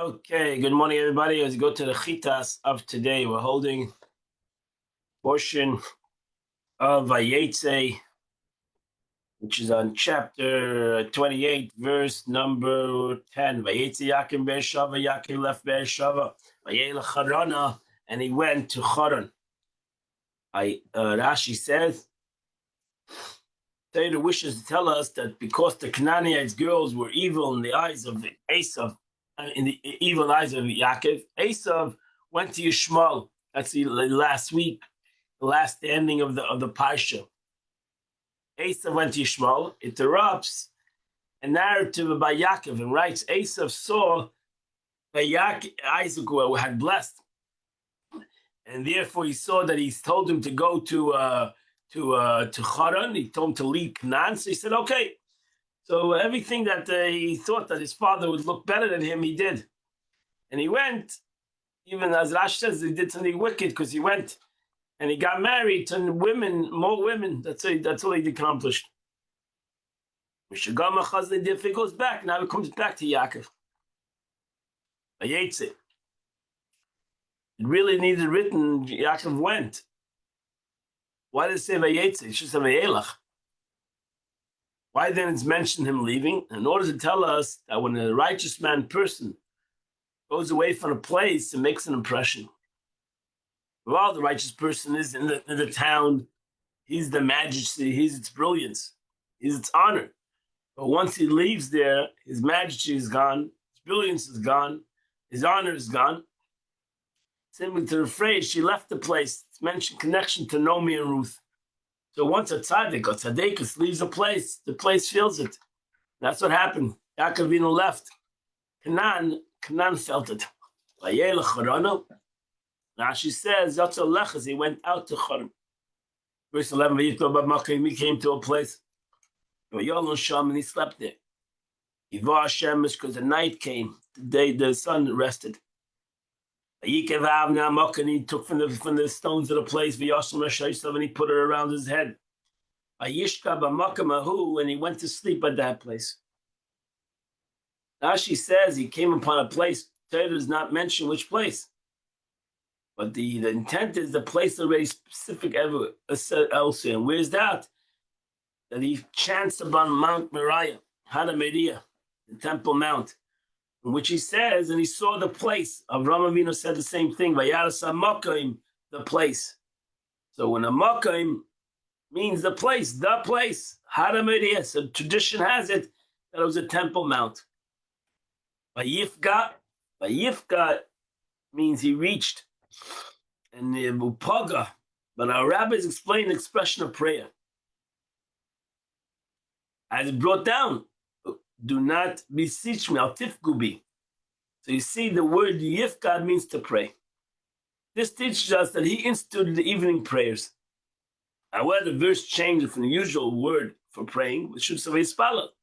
Okay, good morning, everybody. As we go to the Chitas of today, we're holding portion of Vayetze, which is on chapter 28, verse number 10. Vayetze Yaakov Be'eshava, Yaakov left Be'eshava, Vayela Charana, and he went to Charan. Rashi says, Torah wishes to tell us that because the Canaanite girls were evil in the eyes of Esav, in the evil eyes of Yaakov, Esav went to Yishmael. That's the last week, the last ending of the parsha. Esav went to Yishmael. It erupts a narrative about Yaakov and writes, Esav saw that Isaac had blessed, and therefore he saw that he told him to go to Charan. He told him to leave Canaan. So he said, okay. So everything that he thought that his father would look better than him, he did. And he went, even as Rashi says, he did something wicked because he went and he got married to women, more women. That's all he accomplished. If he goes back, now he comes back to Yaakov. Vayetze. It really needed written, Yaakov went. Why did it say Vayetze? It should say Vayelach. Why then it's mentioned him leaving? In order to tell us that when a righteous person goes away from a place, it makes an impression. Well, the righteous person is in the town. He's the majesty. He's its brilliance. He's its honor. But once he leaves there, his majesty is gone. His brilliance is gone. His honor is gone. Similar to the phrase, she left the place. It's mentioned connection to Naomi and Ruth. So once a tzaddik or tzaddikus leaves a place, the place feels it. That's what happened. Yaakov Avinu left. Canaan felt it. Rashi says, as he went out to Charan. Verse 11, he came to a place. And he slept there. Because the night came, the sun rested. And he took from the stones of the place, and he put it around his head. And he went to sleep at that place. Rashi says he came upon a place. Torah does not mention which place. But the intent is the place already specific elsewhere. And where's that? That he chanced upon Mount Moriah, Hara Moriah, the Temple Mount, in which he says, and he saw the place. Avraham Avinu said the same thing, Vayaras HaMakom, the place. So when a Makom means the place, Hara Moriah, so tradition has it that it was a Temple Mount. Vayifga means he reached. And the Upaga, but our rabbis explain the expression of prayer. As brought down, do not beseech me, al tifgubi. So you see the word yifgad means to pray. This teaches us that he instituted the evening prayers. However, the verse changed from the usual word for praying, which should say spala.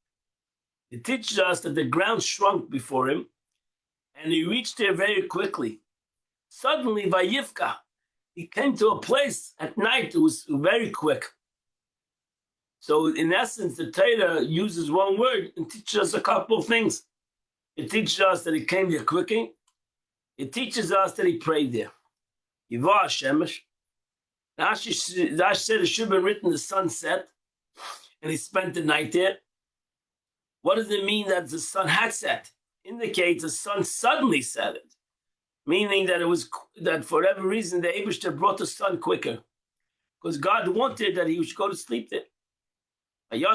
It teaches us that the ground shrunk before him, and he reached there very quickly. Suddenly, Vayifka, he came to a place at night. It was very quick. So, in essence, the Torah uses one word and teaches us a couple of things. It teaches us that he came there quickly. It teaches us that he prayed there. Yivah Shemesh. Rashi said it should have been written the sun set, and he spent the night there. What does it mean that the sun had set? Indicates the sun suddenly set it. Meaning that it was that for whatever reason the Eibishter brought the sun quicker, because God wanted that he should go to sleep there. He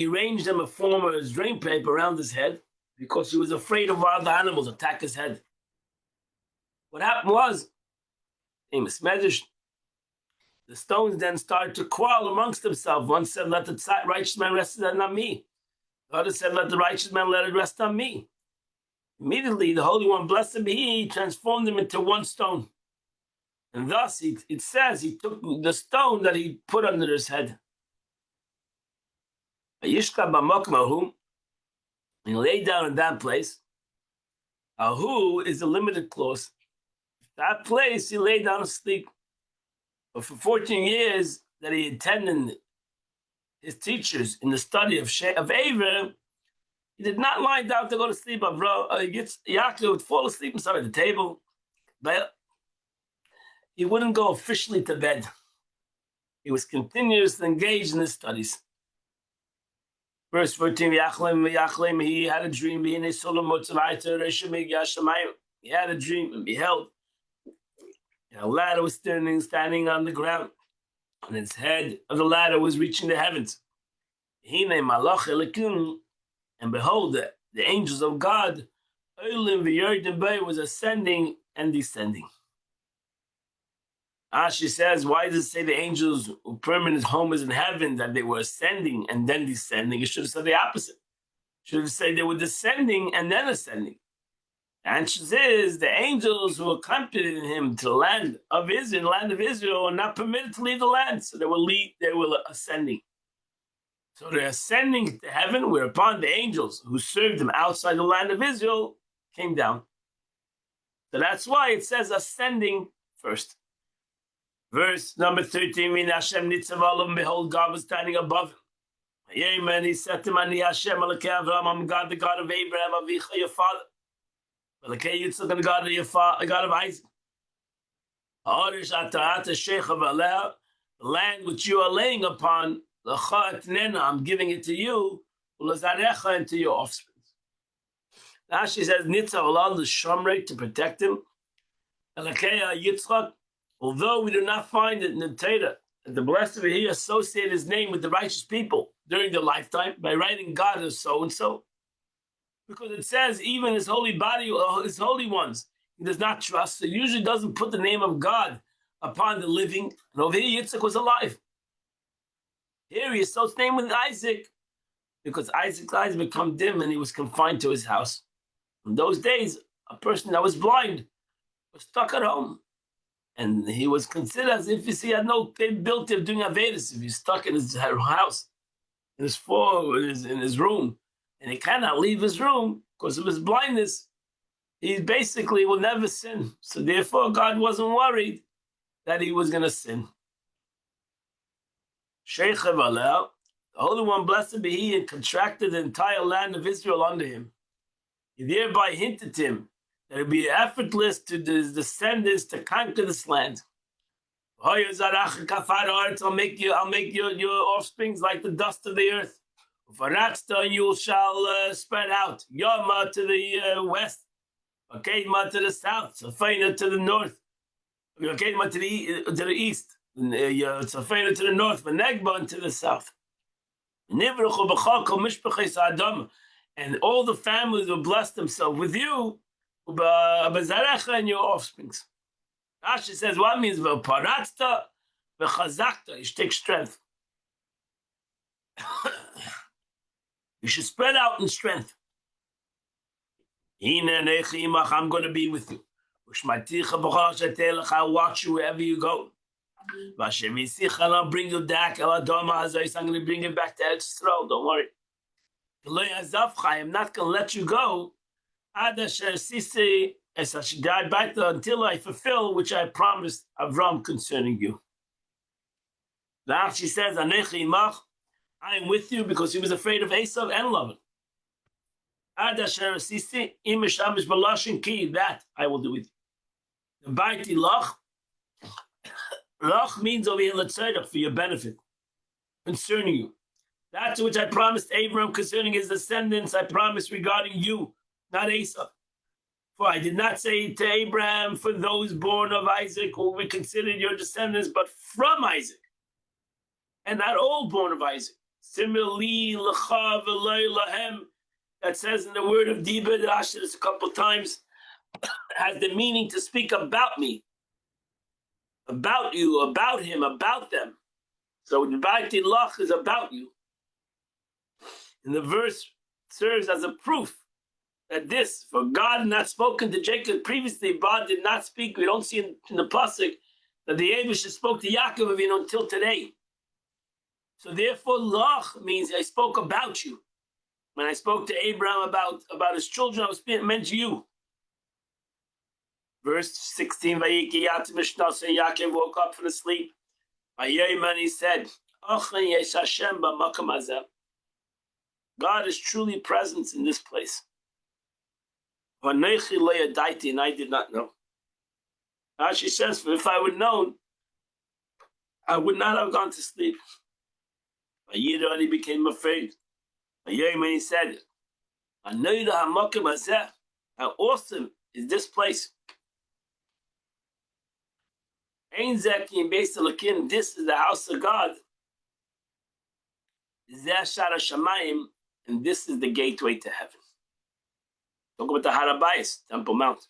arranged him a form of his drain paper around his head because he was afraid of wild animals attack his head. What happened was, famous medrash, the stones then started to quarrel amongst themselves. One said, "Let the righteous man rest on me." The other said, "Let the righteous man let it rest on me." Immediately, the Holy One, blessed be He, transformed him into one stone. And thus, it says, he took the stone that he put under his head. And he lay down in that place. Ahu is a limited clause. That place, he lay down to sleep. But for 14 years that he attended his teachers in the study of Aver, He did not lie down to go to sleep. Yaakov would fall asleep inside the table, but he wouldn't go officially to bed. He was continuously engaged in his studies. Verse 14, he had a dream. He had a dream and beheld. A ladder was standing on the ground, and its head of the ladder was reaching the heavens. And behold, the angels of God was ascending and descending. Ashi says, why does it say the angels' permanent home is in heaven, that they were ascending and then descending? It should have said the opposite. It should have said they were descending and then ascending. The answer is the angels who accompanied him to the land of Israel, are not permitted to leave the land, so they were ascending. So they're ascending to heaven, whereupon the angels who served them outside the land of Israel came down. So that's why it says ascending first. Verse number 13, Hashem nitzav, behold, God was standing above him. Amen. He said to Ani Hashem, I'm God, the God of Abraham, Avicha, your father. Malakei Yitzchak, the God of the God of Isaac. The land which you are laying upon, I'm giving it to you, and to your offspring. Now she says, Nitzav Allah the Shomrei, to protect him. Malakei Yitzchak, although we do not find it in the Torah that the blessed he associated his name with the righteous people during their lifetime by writing God as so and so, because it says even his holy body, his holy ones, he does not trust. So he usually doesn't put the name of God upon the living. And over here, Yitzchak was alive. Here he associates his name with Isaac because Isaac's eyes become dim and he was confined to his house. In those days, a person that was blind was stuck at home. And he was considered as if he had no capability of doing Avedis, if he's stuck in his house, in his room, and he cannot leave his room because of his blindness. He basically will never sin. So therefore, God wasn't worried that he was going to sin. Sheikh Aleh, the Holy One, blessed be he, and contracted the entire land of Israel under him. He thereby hinted to him that it would be effortless to his descendants to conquer this land. I'll make your offsprings like the dust of the earth. You shall spread out. Yoma to the west, Kedma to the south, Safina to the north, Kedma to the east, Safina to the north, Venegba to the south. And all the families will bless themselves with you, and your offsprings. Rashi says, what means v'paratsta v'chazakta? You should take strength. You should spread out in strength. I'm going to be with you. I'll watch you wherever you go. I'll bring you back. I'm going to bring you back to Eretz Yisrael. Don't worry. I'm not going to let you go until I fulfill which I promised Avram concerning you. Now she says, I am with you, because he was afraid of Esav and Lavan. That I will do with you. The Baiti Lach, Lach means over here, for your benefit, concerning you. That's which I promised Abraham concerning his descendants, I promised regarding you, not Esav. For I did not say to Abraham, for those born of Isaac who will be considered your descendants, but from Isaac, and not all born of Isaac. Similarly, L'cha v'loi lahem, that says in the word of Dibur, that Asher a couple times, has the meaning to speak about me, about you, about him, about them. So the Baiti Lach is about you. And the verse serves as a proof that this, for God had not spoken to Jacob previously, God did not speak. We don't see in the pasuk that the Eibush spoke to Yaakov until today. So therefore, Lach means I spoke about you. When I spoke to Abraham about his children, I was meant to you. Verse 16, Yaakov woke up from the sleep. And he said, God is truly present in this place. And I did not know. Rashi says, if I would known, I would not have gone to sleep. Yid already became afraid. When he said, how awesome is this place? This is the house of God. And this is the gateway to heaven. Talk about the Harabayis, Temple Mount.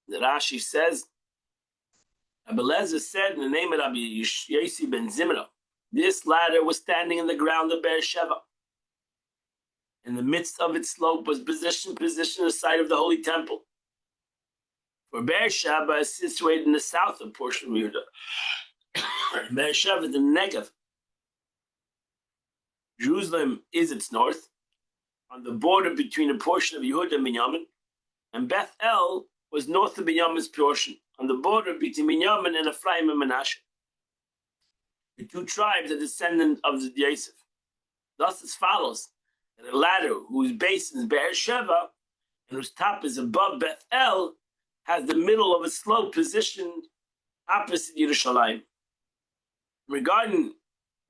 The Rashi says, Abelezer said in the name of Rabbi Yosi ben Zimra, this ladder was standing in the ground of Beersheba. In the midst of its slope was positioned the site of the Holy Temple. For Beersheba is situated in the southern portion of Yehuda. Beersheba is the Negev. Jerusalem is its north, on the border between a portion of Yehuda and Binyamin, and Beth El was north of Binyamin's portion, on the border between Binyamin and Ephraim and Manasseh. The two tribes are descendants of the Yosef. Thus it follows that a ladder whose base is Beersheba and whose top is above Beth El has the middle of its slope positioned opposite Yerushalayim. Regarding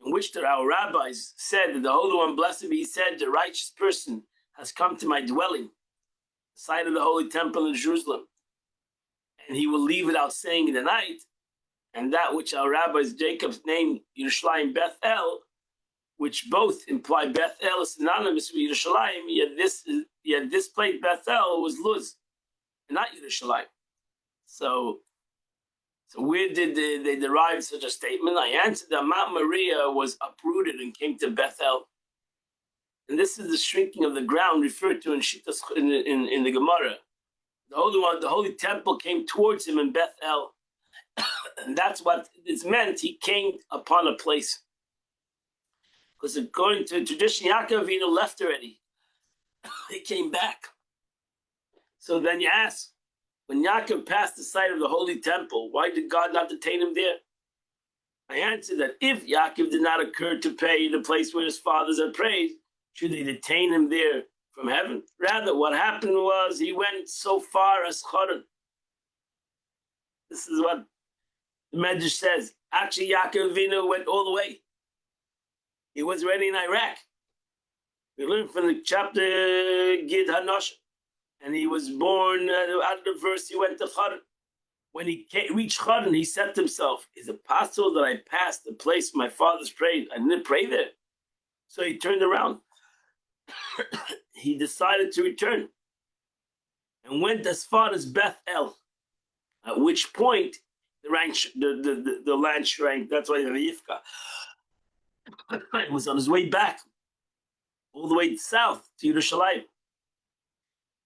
in which our rabbis said that the Holy One, blessed be he, said, the righteous person has come to my dwelling, the site of the Holy Temple in Jerusalem, and he will leave without saying in the night, and that which our rabbis Jacob's named Yerushalayim Beth El, which both imply Beth El is synonymous with Yerushalayim, yet this place Beth El was Luz, and not Yerushalayim. So where did they derive such a statement? I answered that Mount Moriah was uprooted and came to Beth El. And this is the shrinking of the ground referred to in Shittas in the Gemara. The Holy One, the Holy Temple came towards him in Beth El. And that's what this meant. He came upon a place. Because according to tradition, Yaakov Avinu left already. He came back. So then you ask, when Yaakov passed the site of the Holy Temple, why did God not detain him there? I answered that if Yaakov did not occur to pray the place where his fathers had prayed, should they detain him there from heaven? Rather, what happened was he went so far as Choron. This is what the Medrash says. Actually, Yaakov Avinu went all the way. He was already in Iraq. We learned from the chapter Gid Hanosh. And he was born, out of the verse, he went to Choron. When he reached Choron, he said to himself, is it possible that I passed the place my fathers prayed? I didn't pray there. So he turned around. He decided to return and went as far as Beth El, at which point the land shrank. That's why Yifka was on his way back, all the way south to Yerushalayim.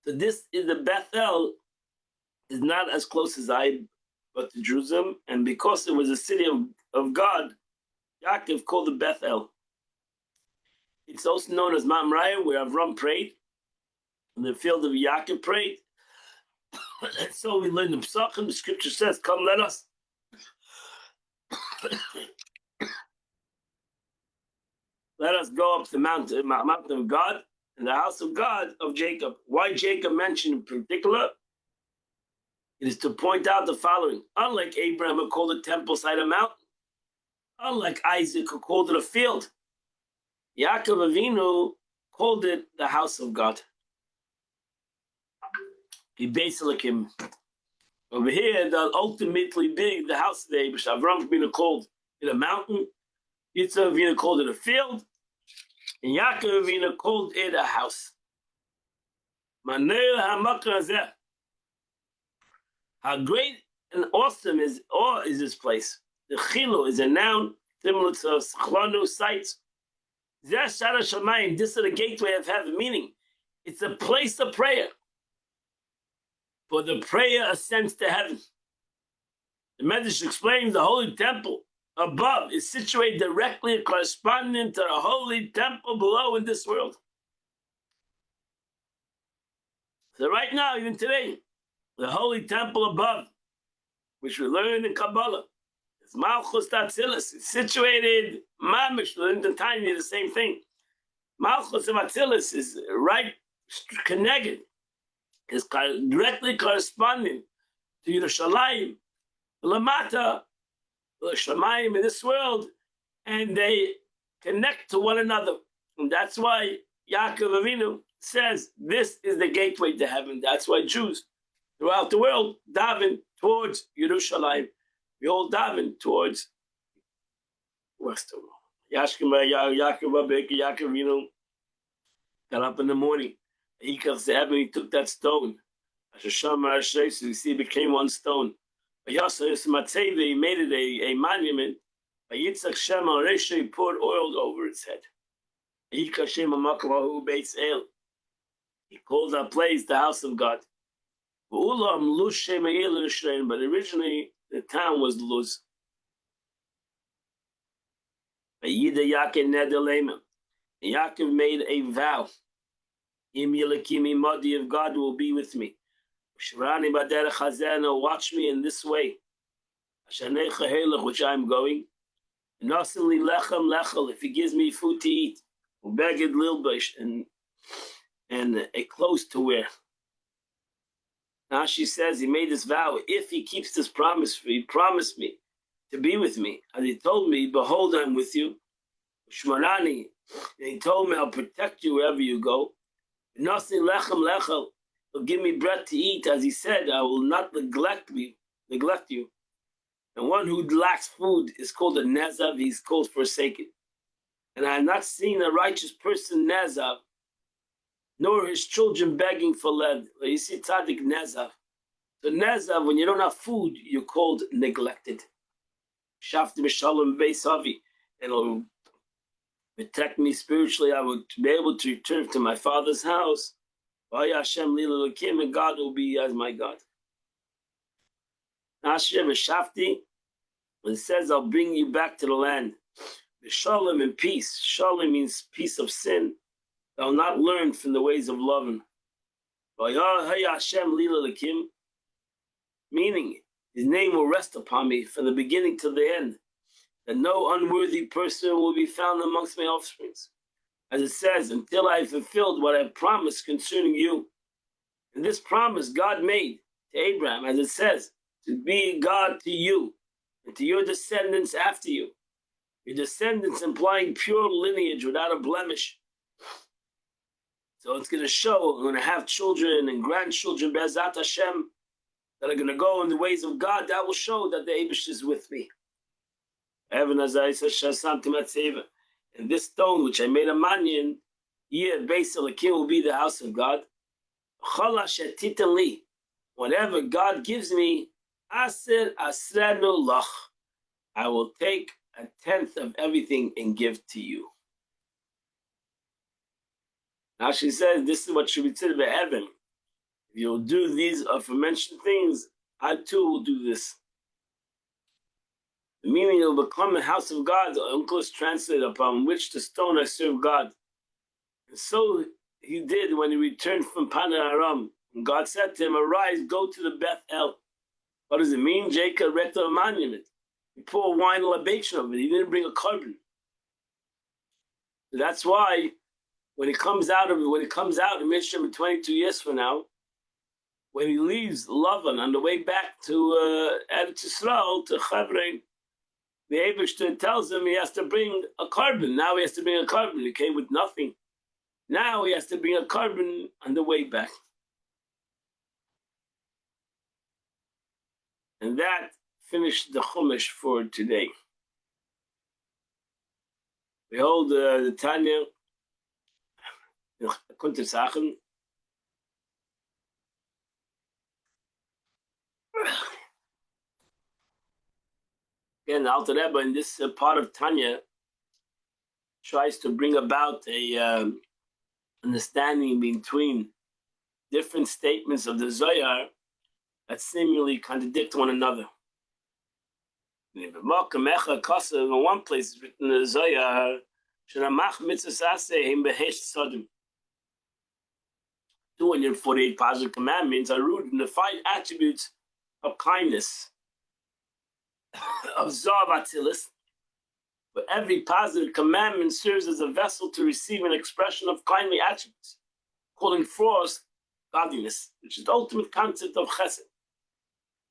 So this is the Beth El, is not as close as but to Jerusalem, and because it was a city of God, Yaakov called it Beth El. It's also known as Mount Moriah, where Avram prayed, in the field of Yaakov prayed. And so we learn the Pesachim. The scripture says, "Come, let us." Let us go up the mountain of God, and the house of God of Jacob. Why Jacob mentioned in particular? It is to point out the following. Unlike Abraham, who called the temple site a mountain, unlike Isaac, who called it a field, Yaakov Avinu called it the house of God. He basically him. Over here, the ultimately big, the house of Abraham, Avram Avinu called it a mountain, Yitzhak Avinu called it a field, and Yaakov Avinu called it a house. How great and awesome is this place. The Chilu is a noun similar to Schlonu sites. This is the gateway of heaven, meaning it's a place of prayer. For the prayer ascends to heaven. The Medrash explains the Holy Temple above is situated directly corresponding to the Holy Temple below in this world. So right now, even today, the Holy Temple above, which we learn in Kabbalah, It's Malchus Atzilus. It's situated, Mamish, the tiny, the same thing. Malchus of Atzilus is right, connected, is directly corresponding to Yerushalayim, Lamata, Shamayim in this world, and they connect to one another. And that's why Yaakov Avinu says this is the gateway to heaven. That's why Jews throughout the world daven towards Yerushalayim. We all daven towards Western world. Yaakov Avinu got up in the morning. He took that stone. So you see, it became one stone. He made it a monument. Yitzchak Shem al Resha, he poured oil over its head. He called that place the house of God. But originally the town was Luz. Yaakov made a vow. If God will be with me. Watch me in this way. Which I'm going. If he gives me food to eat, and a clothes to wear. Now she says he made this vow. If he keeps this promise, he promised me to be with me. And he told me, behold, I'm with you. Shmarani. And he told me, I'll protect you wherever you go. Nothing lechem will give me bread to eat. As he said, I will not neglect you. And one who lacks food is called a Nezav. He's called forsaken. And I have not seen a righteous person Nezav, nor his children begging for lead. You see tzaddik Nezav. So Nezav, when you don't have food, you're called neglected. Shafti b'shalom beisavi. And it'll protect me spiritually. I would be able to return to my father's house. And God will be as my God. Asher v'shafti, when it says, I'll bring you back to the land. Shalom and peace. Shalom means peace of sin. I'll not learn from the ways of loving. Meaning, his name will rest upon me from the beginning to the end. That no unworthy person will be found amongst my offsprings. As it says, until I have fulfilled what I have promised concerning you. And this promise God made to Abraham, as it says, to be God to you and to your descendants after you. Your descendants implying pure lineage without a blemish. So it's going to show, I'm going to have children and grandchildren, Be'ezat Hashem, that are going to go in the ways of God. That will show that the Abish is with me. And this stone, which I made a manyan, here, base of the king, will be the house of God. Whatever God gives me, Aser asrenu lach. I will take 1/10 of everything and give to you. Now she says, this is what should be said by heaven. If you'll do these aforementioned things, I too will do this. The meaning will become a house of God. The uncle is translated upon which the stone I serve God. And so he did when he returned from Padan Aram. And God said to him, arise, go to the Beth El. What does it mean? Jacob read the monument. He poured wine libation of it. He didn't bring a carbon. So that's why when he comes out in Mitzrayim 22 years from now, when he leaves Lavan on the way back to Eretz Yisrael, to Hebron, the Eibishter tells him he has to bring a carbon. Now he has to bring a carbon. He came with nothing. Now he has to bring a carbon on the way back. And that finished the Chumash for today. We hold the Tanya Kunter Sachen. Again, Alter Rebbe in this part of Tanya tries to bring about a understanding between different statements of the Zohar that seemingly contradict one another. In one place it's written in the Zohar, 248 positive commandments are rooted in the 5 attributes of kindness. of Zav Atzilis, where every positive commandment serves as a vessel to receive an expression of kindly attributes, calling forth godliness, which is the ultimate concept of chesed.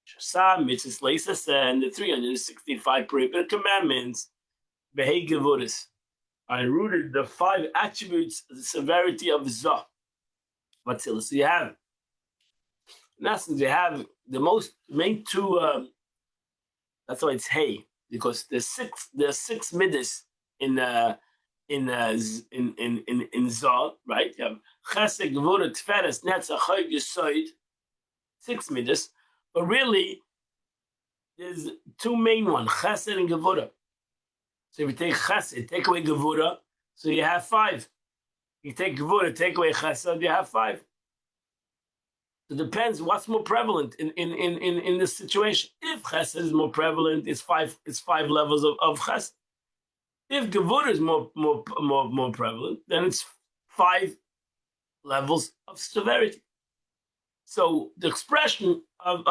Shasam, mitzvahs, leisas, and the 365 prohibited commandments, behei gevuris, are rooted the 5 attributes of the severity of Zav Atzilis. So you have, in essence, you have the main 2. That's why it's hey, because there's 6 midas in Zah, right? You have Chesed, Gevurah, Tiferes, Netzach, Chayv, Yesod, 6 midas, but really there's 2 main ones, Chesed and Gevurah. So if you take Chesed, take away Gevurah, so you have 5. You take Gevurah, take away Chesed, you have 5. It depends what's more prevalent in this situation. If chesed is more prevalent, it's 5 levels of chesed. If gevurah is more prevalent, then it's 5 levels of severity. So the expression of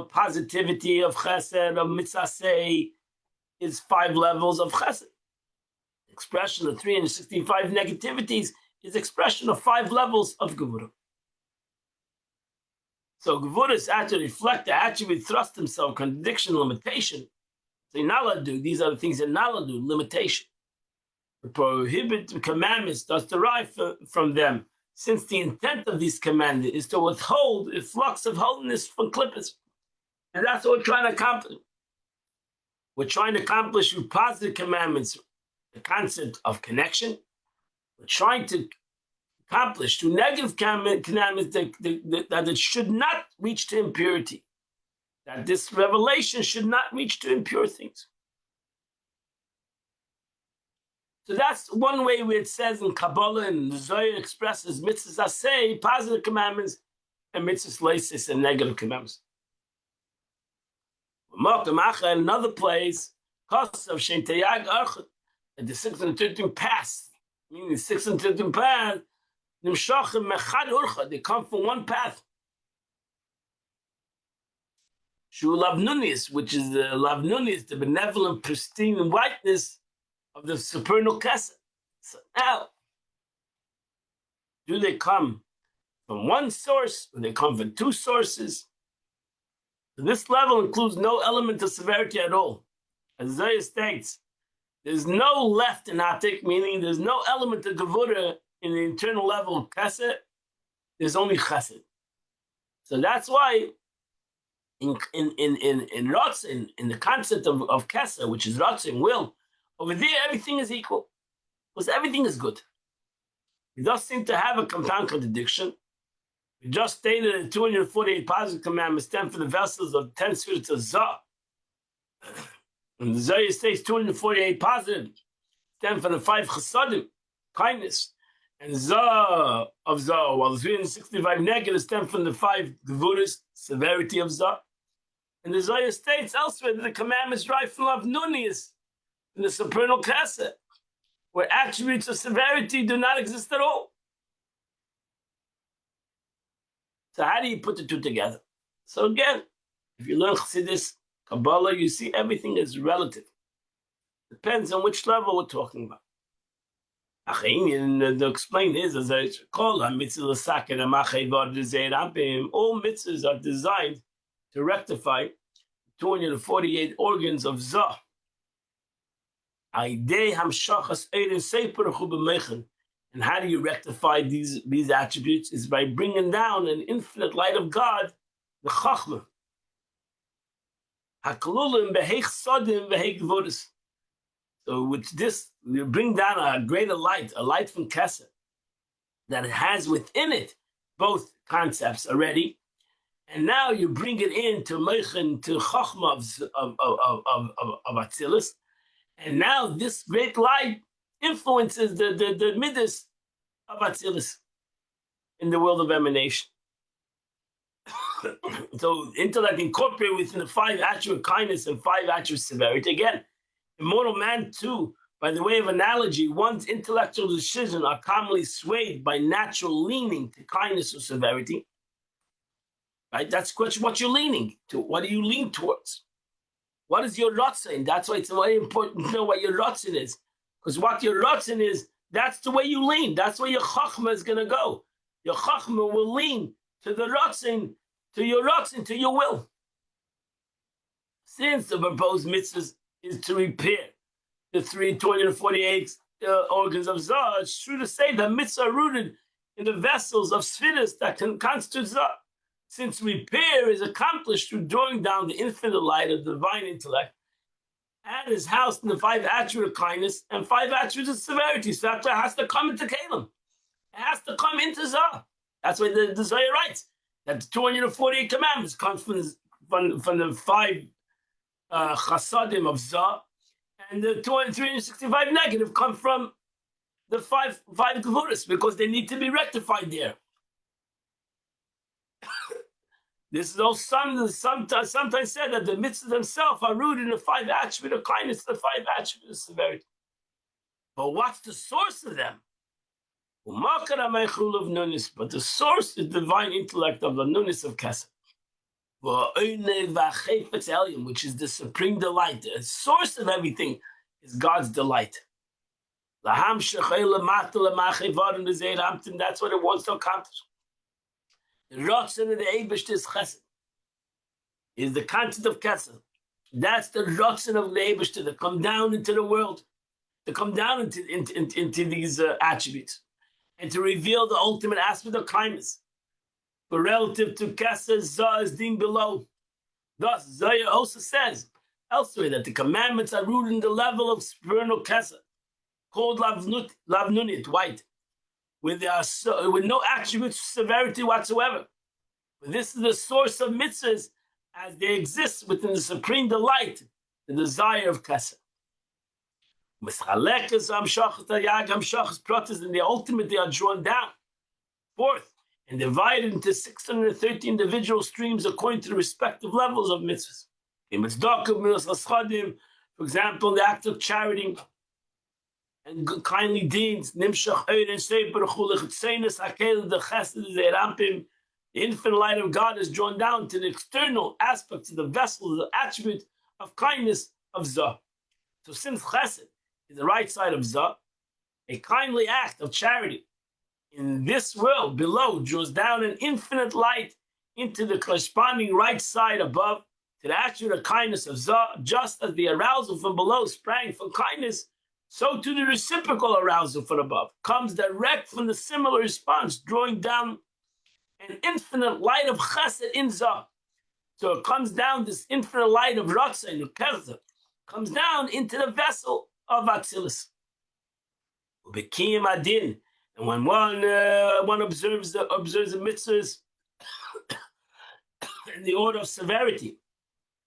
positivity of chesed, of mitzaseh, is 5 levels of chesed. The expression of 365 negativities is expression of 5 levels of gevurah. So Gevurahs actually reflect the attribute, thrust himself, contradiction, limitation. So you're not allowed to do. These are the things you're not allowed to do, limitation. The prohibited commandments does derive from them, since the intent of these commandments is to withhold a flux of holiness from klippas. And that's what we're trying to accomplish. We're trying to accomplish with positive commandments the concept of connection. We're trying to accomplish through negative commandments that it should not reach to impurity, that this revelation should not reach to impure things. So that's one way where it says in Kabbalah and the Zohar expresses mitzvahs aseh, positive commandments, and mitzvahs leisis, and negative commandments. In another place, Kosav Shem Teyag Archot, at the 613th path, meaning the 613th path, they come from one path. Shu Lavnunis, which is the Lavnunis, the benevolent, pristine whiteness of the supernal Kesed. So now, do they come from one source, or they come from 2 sources? So this level includes no element of severity at all. As Zohar states, there's no left in Atik, meaning there's no element of Gevurah in the internal level of Kesed. There's only Chesed. So that's why in Ratzin, in the concept of Kesed, which is Ratzin, will, over there everything is equal, because everything is good. It does seem to have a compound contradiction. We just stated that 248 positive commandments stem from the vessels of 10 spirits of Zah. And the Zohar states 248 positive stem from the 5 Chesadim, kindness. And Zah of Zah, while the 365 negative stem from the 5 Gevurahs, severity of Zah. And the Zohar states elsewhere that the commandments derive from Lavnunis, in the supernal Kesed, where attributes of severity do not exist at all. So how do you put the 2 together? So again, if you learn Chassidus, Kabbalah, you see everything is relative. Depends on which level we're talking about. The explain is, as I call all mitzvahs are designed to rectify 248 organs of Zah. And how do you rectify these attributes? Is by bringing down an infinite light of God, the Chachma. So with this, you bring down a greater light, a light from Kesed, that it has within it both concepts already, and now you bring it into Meichen, to Chachma of Atzilus, and now this great light influences the midas of Atzilus in the world of emanation. So intellect incorporated within the 5 attribute kindness and 5 attribute severity. Again, immortal man too, by the way of analogy, one's intellectual decisions are commonly swayed by natural leaning to kindness or severity. right? That's what you're leaning to. What do you lean towards? What is your rotzen? That's why it's very important to know what your rotzen is. Because what your rotzen is, that's the way you lean. That's where your chachma is going to go. Your chachma will lean to the rotzen, to your rotzen, to your will. Since the proposed mitzvah is to repair the 348 organs of Zah, it's true to say that mitzvah are rooted in the vessels of spheres that can constitute Zah. Since repair is accomplished through drawing down the infinite light of the divine intellect and is housed in the 5 attributes of kindness and 5 attributes of severity. So that's why it has to come into Kalim. It has to come into Zah. That's why the Zohar writes that the 248 commandments comes from the 5 chasadim of Zah, and the 365 negative come from the 5 gevuras, because they need to be rectified there. This is also sometimes said that the mitzvahs themselves are rooted in the 5 attributes of kindness, the 5 attributes of severity. But what's the source of them? But the source is divine intellect of the nunis of Kesed, which is the supreme delight. The source of everything is God's delight. That's what it wants to accomplish. The Ratzon of the Eibush is Chesed, is the content of Kesed. That's the Ratzon of the Eibush to come down into the world, to come down into these attributes, and to reveal the ultimate aspect of kindness. But relative to Kesed, Zah is deemed below. Thus, Zohar also says elsewhere that the commandments are rooted in the level of supernal Kesed, called Lavnunit, white, with no attributes of severity whatsoever. But this is the source of mitzvahs as they exist within the supreme delight, the desire of Kesed. In the ultimate, they are drawn down. Fourth, and divided into 630 individual streams according to the respective levels of mitzvahs. For example, the act of charity and kindly deeds, the infinite light of God is drawn down to the external aspects of the vessel, the attribute of kindness of Zah. So since Chesed is the right side of Zah, a kindly act of charity in this world below draws down an infinite light into the corresponding right side above, to the attribute of kindness of Zah. Just as the arousal from below sprang from kindness, so too the reciprocal arousal from above comes direct from the similar response, drawing down an infinite light of Chesed in Zah. So it comes down, this infinite light of Ratzon, comes down into the vessel of Atzilus. Ubekiyim adin. And when one observes the mitzvahs in the order of severity,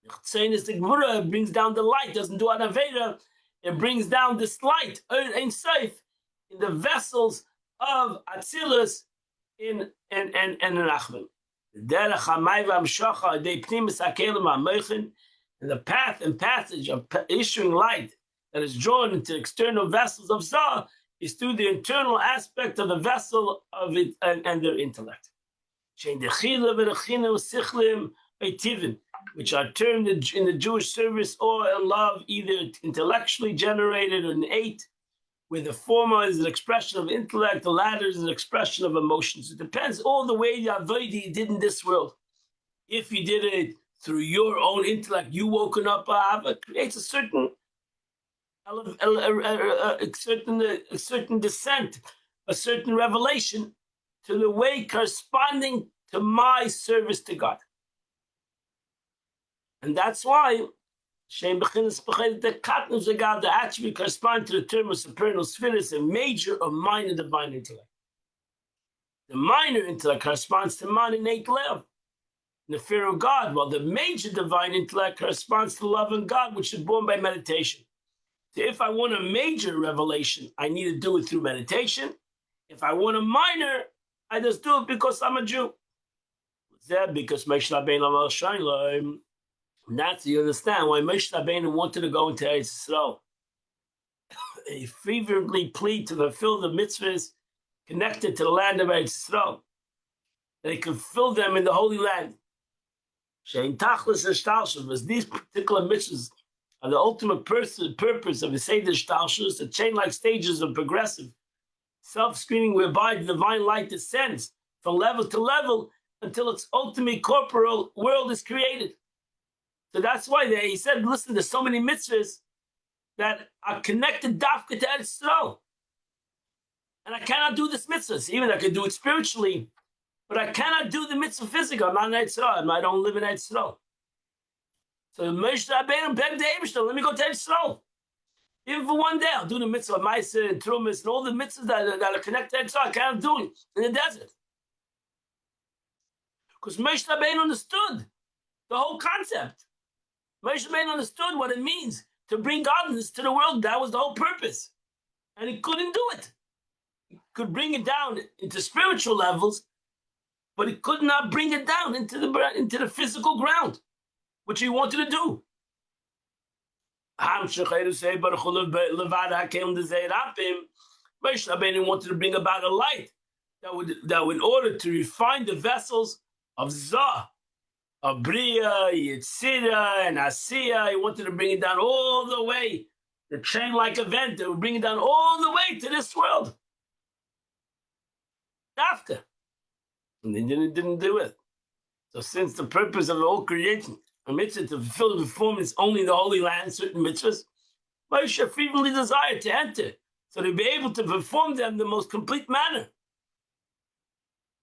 the Gemara brings down the light, doesn't do an Aveda, it brings down this light, Ein Sof, in the vessels of Atzilus and Nachman. And the path and passage of issuing light that is drawn into external vessels of Zah is through the internal aspect of the vessel of it and their intellect, which are termed in the Jewish service or in love, either intellectually generated or innate, where the former is an expression of intellect, the latter is an expression of emotions. It depends all the way the avodah you did in this world. If you did it through your own intellect, you woken up, it creates a certain descent, a certain revelation to the way corresponding to my service to God. And that's why the attribute corresponding to the term of supernal spheres, a major or minor divine intellect. The minor intellect corresponds to man innate love, the fear of God, while the major divine intellect corresponds to love in God, which is born by meditation. So if I want a major revelation, I need to do it through meditation. If I want a minor, I just do it because I'm a Jew. Because Moshe Rabbeinu, that's, you understand why Moshe Rabbeinu wanted to go into Eretz Yisrael. He fervently pleaded to fulfill the mitzvahs connected to the land of Eretz Yisrael, that he could fulfill them in the Holy Land. Shein tachlis ishtalshus, was these particular mitzvahs are the ultimate purpose of the Seder Shtalshus, the chain-like stages of progressive self-screening whereby the divine light descends from level to level until its ultimate corporal world is created. So that's why he said, listen, there's so many mitzvahs that are connected dafka to Eretz Yisrael. And I cannot do this mitzvahs. Even I can do it spiritually, but I cannot do the mitzvah physically. I'm not in Eretz Yisrael. I don't live in Eretz Yisrael. So Moshe Rabbeinu begged the Eibishter, let me go to Eretz Yisrael. Even for one day, I'll do the mitzvah, Ma'aser and Trumas, and all the mitzvahs that are connected to Eretz Yisrael. I cannot do it in the desert. Because Moshe Rabbeinu understood the whole concept. Moshe Rabbeinu understood what it means to bring godliness to the world. That was the whole purpose. And he couldn't do it. He could bring it down into spiritual levels, but he could not bring it down into the physical ground, which he wanted to do. Moshe Rabbeinu wanted to bring about a light that would, in order to refine the vessels of Zah, of Bria, Yetzirah, and Asiya, he wanted to bring it down all the way, the chain-like event that would bring it down all the way to this world. After. And they didn't do it. So since the purpose of the whole creation, a mitzvah to fulfill the performance only in the Holy Land, certain mitzvahs, Moshe frequently desired to enter, so to be able to perform them in the most complete manner.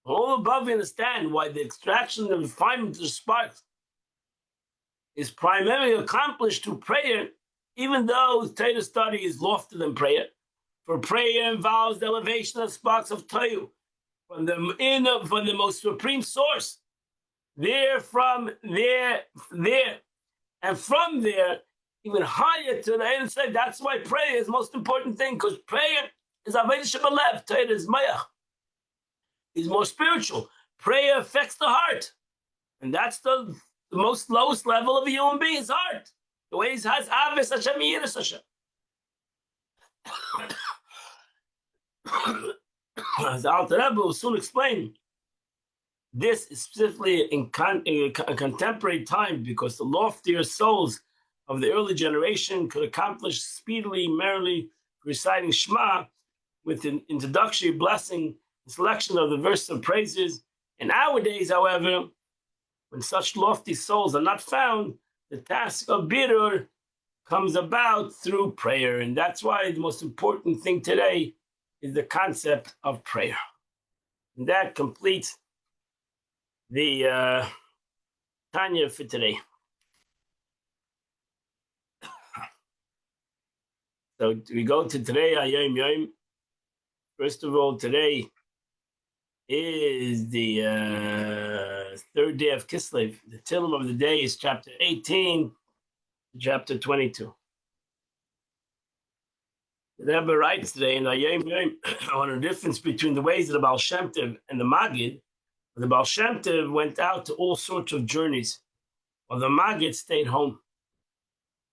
All above, we understand why the extraction and refinement of the sparks is primarily accomplished through prayer, even though Torah study is loftier than prayer. For prayer involves the elevation of sparks of Torah from the most supreme source. From there, and from there, even higher to the end side. That's why prayer is the most important thing, because prayer is Avodah Shebalev. Torah is Mayach. Is more spiritual. Prayer affects the heart. And that's the most lowest level of a human being's heart. The way he has Aves Hashem, Yiras Hashem. As the Alter Rebbe will soon explain, this is specifically in a contemporary time because the loftier souls of the early generation could accomplish speedily, merrily, reciting Shema with an introductory blessing, the selection of the verse of praises. In our days, however, when such lofty souls are not found, the task of birur comes about through prayer. And that's why the most important thing today is the concept of prayer. And that completes the Tanya for today. So we go to today, Hayom Yom. First of all, today is the third day of Kislev. The Tillim of the day is chapter 18, chapter 22. The Rebbe writes today in Hayom Yom on a difference between the ways of the Baal Shem Tov and the Maggid. The Baal Shem Tov went out to all sorts of journeys, while the Maggid stayed home.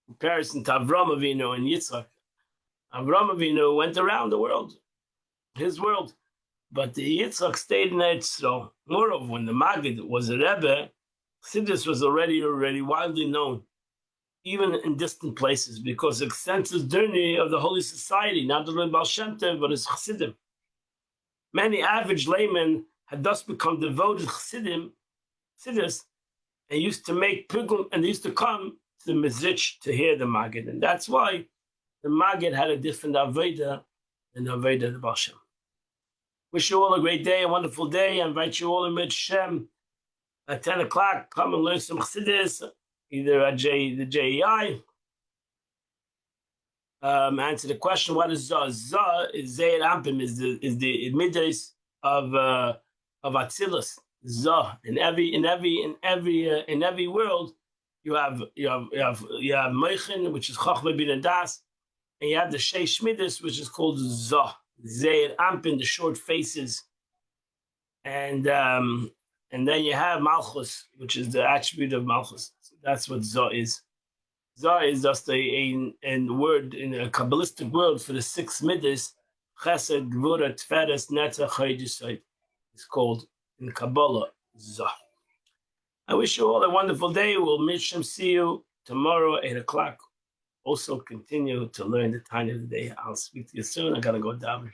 In comparison to Avram Avinu and Yitzchak, Avram Avinu went around the world, his world, but the Yitzchak stayed in Eretz Yisrael. Moreover, when the Maggid was a Rebbe, Chassidus was already widely known, even in distant places, because of extensive journey of the Holy Society, not only Baal Shem Tov, but his Chassidim. Many average laymen had thus become devoted Chassidim, Chassidus, and used to make pilgrim, and they used to come to the Mezritch to hear the Maggid, and that's why the Maggid had a different Avodah than the Avodah of the Baal Shem. Wish you all a great day, a wonderful day. I invite you all in Mid Shem at 10 o'clock. Come and learn some Chassidus, either at the JEI. Answer the question: what is Zah? Zah is Zeir Ampim, is the Midas of Atzilus. Zah in every world you have Meichen, which is Chochmah Bin Das, and you have the Sheish Midas, which is called Zah. Zeir Ampin, the short faces, and then you have Malchus, which is the attribute of Malchus. So that's what Zah is. Zah is just a word in a Kabbalistic word for the six midas: Chesed, Gvura, Tferes, Netzach, Chayid Yisod. It's called in Kabbalah Zah. I wish you all a wonderful day. We'll see you tomorrow, 8 o'clock. Also, continue to learn the time of the day. I'll speak to you soon. I got to go down.